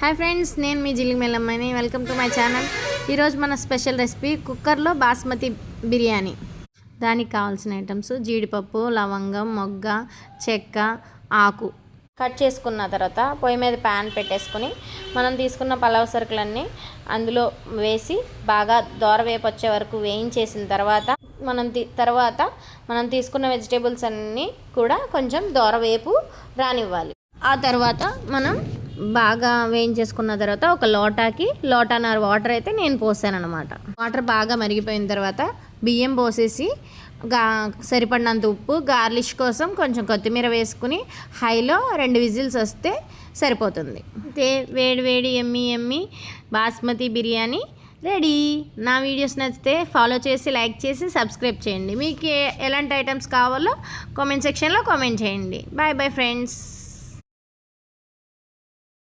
Hi friends, నేను మీ జిల్లి మెల్లమ్మని. Welcome to my channel. ఈరోజు మన స్పెషల్ రెసిపీ కుక్కర్లో బాస్మతి బిర్యానీ. దానికి కావాల్సిన ఐటమ్స్ జీడిపప్పు, లవంగం, మొగ్గ, చెక్క, ఆకు కట్ చేసుకున్న తర్వాత పొయ్యి మీద ప్యాన్ పెట్టేసుకుని మనం తీసుకున్న పలావ్ సరుకులన్నీ అందులో వేసి బాగా దోరవేపు వచ్చే వరకు వేయించేసిన తర్వాత మనం తీసుకున్న వెజిటేబుల్స్ అన్నీ కూడా కొంచెం దోరవేపు రానివ్వాలి. ఆ తర్వాత మనం బాగా వేయించేసుకున్న తర్వాత ఒక లోటాన్నర వాటర్ అయితే నేను పోసాను అనమాట. వాటర్ బాగా మరిగిపోయిన తర్వాత బియ్యం పోసేసి సరిపడినంత ఉప్పు, గార్లిష్ కోసం కొంచెం కొత్తిమీర వేసుకుని హైలో 2 విజిల్స్ వస్తే సరిపోతుంది. వేడి వేడి ఎమ్మి బాస్మతి బిర్యానీ రెడీ. నా వీడియోస్ నచ్చితే ఫాలో చేసి, లైక్ చేసి, సబ్స్క్రైబ్ చేయండి. మీకు ఎలాంటి ఐటమ్స్ కావాలో కామెంట్ సెక్షన్లో కామెంట్ చేయండి. Bye bye friends.